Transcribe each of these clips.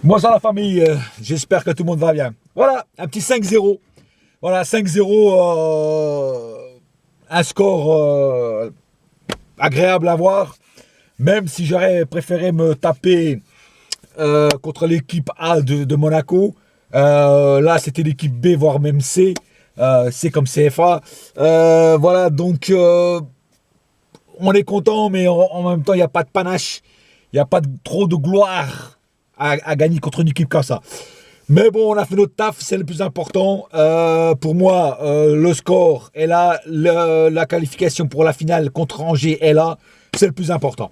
Moi, ça, la famille, j'espère que tout le monde va bien. Voilà, un petit 5-0. Voilà, 5-0, un score agréable à voir. Même si j'aurais préféré me taper contre l'équipe A de Monaco. Là, c'était l'équipe B, voire même C. C comme CFA. Voilà, donc on est content, mais en même temps, il n'y a pas de panache. Il n'y a pas trop de gloire à gagner contre une équipe comme ça. Mais bon, on a fait notre taf, c'est le plus important. Pour moi, le score est là, la qualification pour la finale contre Angers est là, c'est le plus important.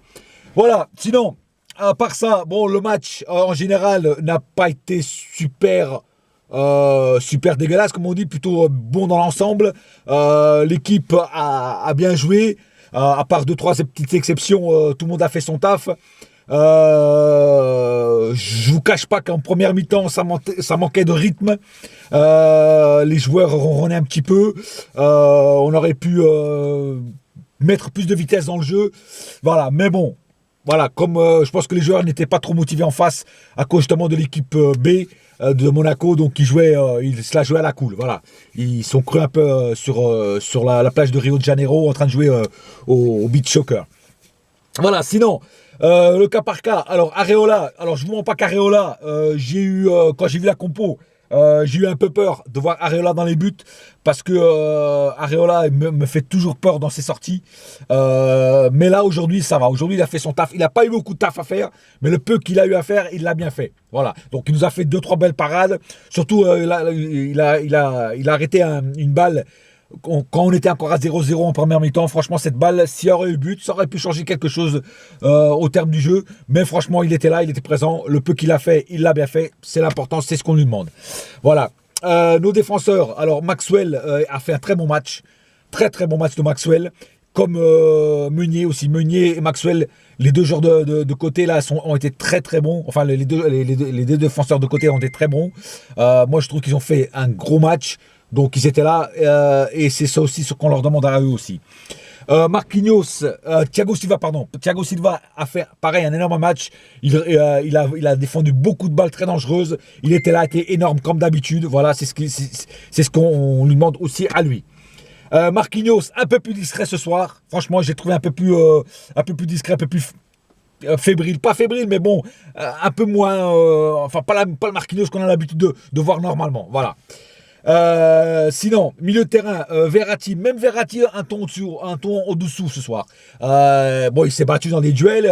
Voilà, sinon, à part ça, bon, le match en général n'a pas été super, super dégueulasse, comme on dit, plutôt bon dans l'ensemble. L'équipe a bien joué, à part deux, trois petites exceptions, tout le monde a fait son taf. Je vous cache pas qu'en première mi-temps, ça manquait de rythme. Les joueurs ronronnaient un petit peu. On aurait pu mettre plus de vitesse dans le jeu. Voilà, mais bon. Voilà, comme je pense que les joueurs n'étaient pas trop motivés en face à cause justement de l'équipe B de Monaco, donc ils se la jouaient à la cool. Voilà, ils sont crus un peu sur la plage de Rio de Janeiro en train de jouer au beach soccer. Voilà, sinon, le cas par cas. Alors, Areola, alors je ne vous mens pas qu'Areola, quand j'ai vu la compo, j'ai eu un peu peur de voir Areola dans les buts parce que Areola me fait toujours peur dans ses sorties. Mais là, aujourd'hui, ça va. Aujourd'hui, il a fait son taf. Il n'a pas eu beaucoup de taf à faire, mais le peu qu'il a eu à faire, il l'a bien fait. Voilà. Donc, il nous a fait 2-3 belles parades. Surtout, il a arrêté une balle. Quand on était encore à 0-0 en première mi-temps, franchement, cette balle, s'il y aurait eu but, ça aurait pu changer quelque chose au terme du jeu. Mais franchement, il était là, il était présent. Le peu qu'il a fait, il l'a bien fait. C'est l'important, c'est ce qu'on lui demande. Voilà. Nos défenseurs, alors Maxwell a fait un très bon match. Très très bon match de Maxwell. Comme Meunier aussi. Meunier et Maxwell, les deux joueurs de côté là ont été très très bons. Enfin, les deux défenseurs de côté ont été très bons. Moi, je trouve qu'ils ont fait un gros match. Donc ils étaient là et c'est ça aussi ce qu'on leur demande à eux aussi. Marquinhos, Thiago Silva a fait pareil un énorme match. Il a défendu beaucoup de balles très dangereuses. Il était là, était énorme comme d'habitude. Voilà, c'est ce qu'on lui demande aussi à lui. Marquinhos, un peu plus discret ce soir. Franchement, j'ai trouvé un peu plus discret, un peu plus fébrile, pas fébrile, mais bon, un peu moins. Enfin, pas le Marquinhos qu'on a l'habitude de voir normalement. Voilà. Sinon, milieu de terrain, Verratti, même Verratti un ton au-dessous ce soir. Bon, il s'est battu dans des duels,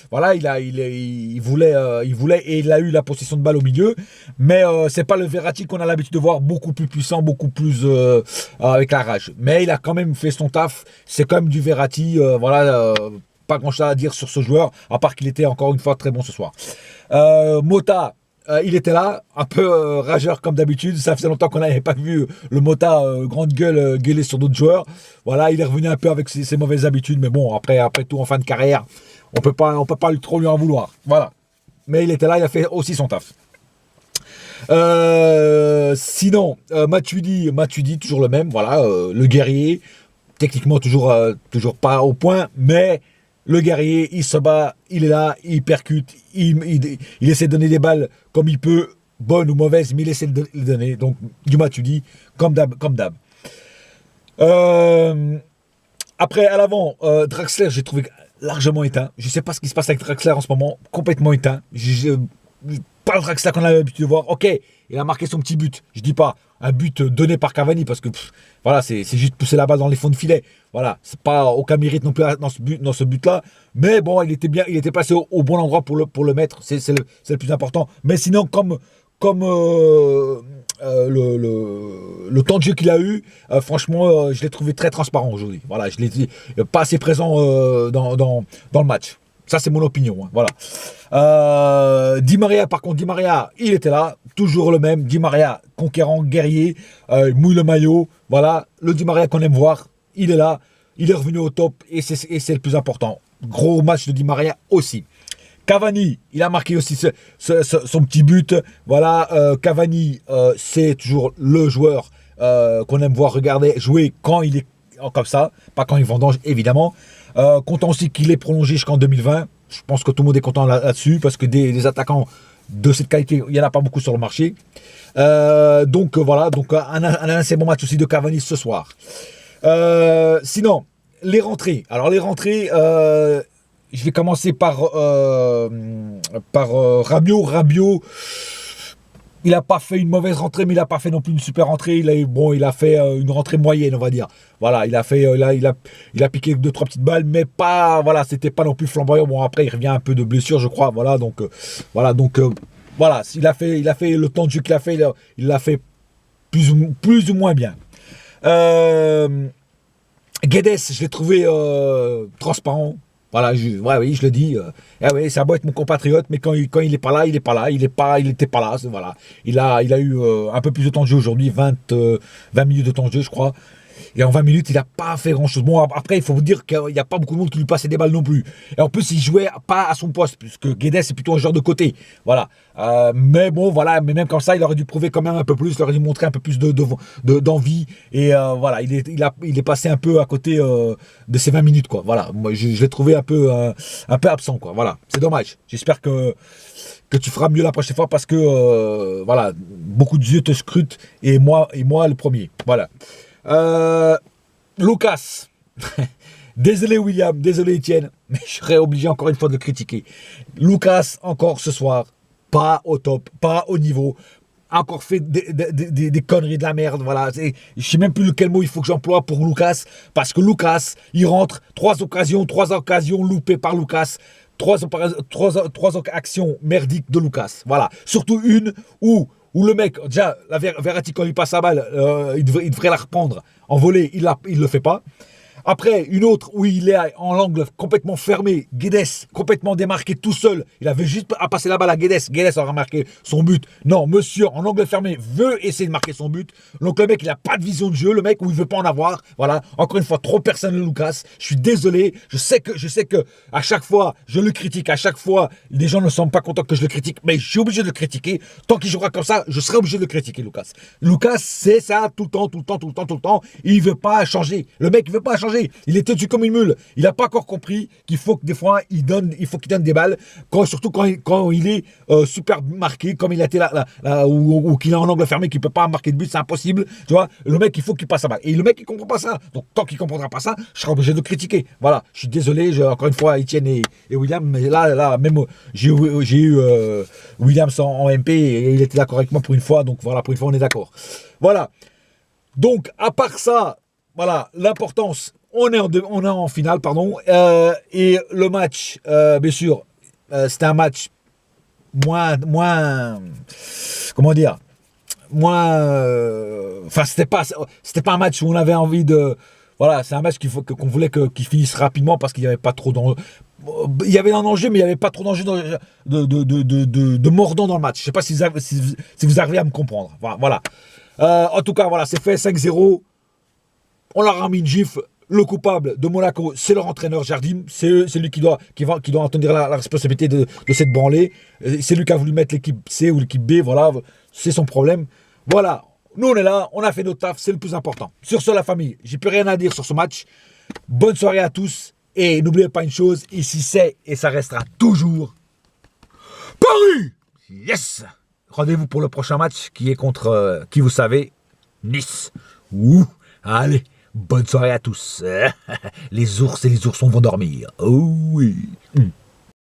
voilà, il voulait et il a eu la possession de balle au milieu, mais c'est pas le Verratti qu'on a l'habitude de voir, beaucoup plus puissant, beaucoup plus avec la rage. Mais il a quand même fait son taf, c'est quand même du Verratti, voilà. Pas grand chose à dire sur ce joueur, à part qu'il était encore une fois très bon ce soir. Mota. Il était là, un peu rageur comme d'habitude. Ça faisait longtemps qu'on n'avait pas vu le Mota grande gueule gueuler sur d'autres joueurs. Voilà, il est revenu un peu avec ses mauvaises habitudes, mais bon, après tout, en fin de carrière, on peut pas trop lui en vouloir. Voilà. Mais il était là, il a fait aussi son taf. Sinon, Matuidi, toujours le même. Voilà, le guerrier, techniquement toujours pas au point, mais le guerrier, il se bat, il est là, il percute, il essaie de donner des balles comme il peut, bonnes ou mauvaises, mais il essaie de les donner. Donc, du Matuidi, comme d'hab. Après, à l'avant, Draxler, j'ai trouvé largement éteint. Je ne sais pas ce qui se passe avec Draxler en ce moment, complètement éteint. Pas le Draxler qu'on avait l'habitude de voir. Ok, il a marqué son petit but. Je dis pas un but donné par Cavani parce que voilà, c'est juste pousser la balle dans les fonds de filet. Voilà, c'est pas aucun mérite non plus dans ce but-là. Mais bon, il était bien, il était passé au bon endroit pour le mettre. C'est le plus important. Mais sinon, comme le temps de jeu qu'il a eu, franchement, je l'ai trouvé très transparent aujourd'hui. Voilà, je l'ai dit, pas assez présent dans le match. Ça, c'est mon opinion. Hein, voilà. Di Maria, par contre, il était là, toujours le même. Di Maria, conquérant, guerrier, mouille le maillot. Voilà, le Di Maria qu'on aime voir, il est là, il est revenu au top et c'est le plus important. Gros match de Di Maria aussi. Cavani, il a marqué aussi son petit but. Voilà, Cavani, c'est toujours le joueur qu'on aime voir regarder jouer quand il est comme ça, pas quand il vendange évidemment. Content aussi qu'il est prolongé jusqu'en 2020. Je pense que tout le monde est content là-dessus parce que des attaquants de cette qualité, il n'y en a pas beaucoup sur le marché. Voilà, donc un assez bon match aussi de Cavani ce soir. Sinon, les rentrées. Alors les rentrées, je vais commencer par Rabiot. Rabiot, il n'a pas fait une mauvaise rentrée, mais il n'a pas fait non plus une super rentrée. Il a fait une rentrée moyenne, on va dire. Voilà, il a piqué 2-3 petites balles, mais pas, voilà, c'était pas non plus flamboyant. Bon, après, il revient un peu de blessure, je crois. Voilà, voilà, il a fait le temps de jeu qu'il a fait, il l'a fait plus ou moins bien. Guedes, je l'ai trouvé transparent. Voilà, oui, je le dis. Ça a beau être mon compatriote, mais quand il est pas là, il est pas là. Il était pas là. Voilà. Il a eu un peu plus de temps de jeu aujourd'hui, 20 minutes de temps de jeu, je crois. Et en 20 minutes, il n'a pas fait grand-chose. Bon, après, il faut vous dire qu'il n'y a pas beaucoup de monde qui lui passait des balles non plus. Et en plus, il jouait pas à son poste, puisque Guedes est plutôt un joueur de côté. Voilà. Mais bon, voilà. Mais même comme ça, il aurait dû prouver quand même un peu plus. Il aurait dû montrer un peu plus d'envie. Et voilà, il est passé un peu à côté de ces 20 minutes, quoi. Voilà. Moi, je l'ai trouvé un peu absent, quoi. Voilà. C'est dommage. J'espère que tu feras mieux la prochaine fois parce que, voilà, beaucoup de yeux te scrutent. Et moi le premier. Voilà. Lucas, désolé William, désolé Etienne, mais je serais obligé encore une fois de le critiquer. Lucas, encore ce soir, pas au top, pas au niveau, encore fait des conneries de la merde, voilà. Je sais même plus quel mot il faut que j'emploie pour Lucas, parce que Lucas, il rentre, trois occasions loupées par Lucas. Trois actions merdiques de Lucas, voilà. Surtout une où le mec, déjà, Verratti, quand il passe la balle, il devrait la reprendre en volée, il le fait pas. Après, une autre où il est en angle complètement fermé, Guedes complètement démarqué tout seul. Il avait juste à passer la balle à Guedes. Guedes aura marqué son but. Non, monsieur, en angle fermé, veut essayer de marquer son but. Donc le mec, il n'a pas de vision de jeu. Le mec, où il veut pas en avoir. Voilà. Encore une fois, trop personnel, Lucas. Je suis désolé. Je sais que à chaque fois, je le critique. À chaque fois, les gens ne sont pas contents que je le critique. Mais je suis obligé de le critiquer. Tant qu'il jouera comme ça, je serai obligé de le critiquer, Lucas. Lucas, c'est ça tout le temps. Il veut pas changer. Le mec, il veut pas changer. Il est têtu comme une mule. Il n'a pas encore compris qu'il faut que des fois, il faut qu'il donne des balles, surtout quand il est super marqué, comme il a été là ou qu'il est en angle fermé, qu'il ne peut pas marquer de but, c'est impossible. Tu vois, le mec, il faut qu'il passe la balle. Et le mec, il ne comprend pas ça. Donc, tant qu'il ne comprendra pas ça, je serai obligé de le critiquer. Voilà, je suis désolé, encore une fois, Etienne et William, mais là, même j'ai eu Williams en MP et il était d'accord avec moi pour une fois. Donc, voilà, pour une fois, on est d'accord. Voilà. Donc, à part ça, voilà, l'importance, on est en finale, pardon, et le match, bien sûr, c'était un match moins, comment dire, enfin, c'était pas un match où on avait envie de, voilà, c'est un match qu'on voulait qu'il finisse rapidement parce qu'il n'y avait pas trop d'enjeu. Il y avait un enjeu, mais il n'y avait pas trop d'enjeu de mordant dans le match. Je ne sais pas si vous arrivez à me comprendre. Voilà. En tout cas, voilà, c'est fait 5-0. On leur a mis une gifle. Le coupable de Monaco, c'est leur entraîneur Jardim. C'est lui qui doit en tenir la responsabilité de cette branlée. C'est lui qui a voulu mettre l'équipe C ou l'équipe B. Voilà, c'est son problème. Voilà, nous on est là, on a fait notre taf, c'est le plus important. Sur ce, la famille, j'ai plus rien à dire sur ce match. Bonne soirée à tous. Et n'oubliez pas une chose, ici c'est et ça restera toujours Paris. Yes. Rendez-vous pour le prochain match qui est contre, qui vous savez, Nice. Ouh, allez. Bonne soirée à tous. Les ours et les oursons vont dormir. Oh oui.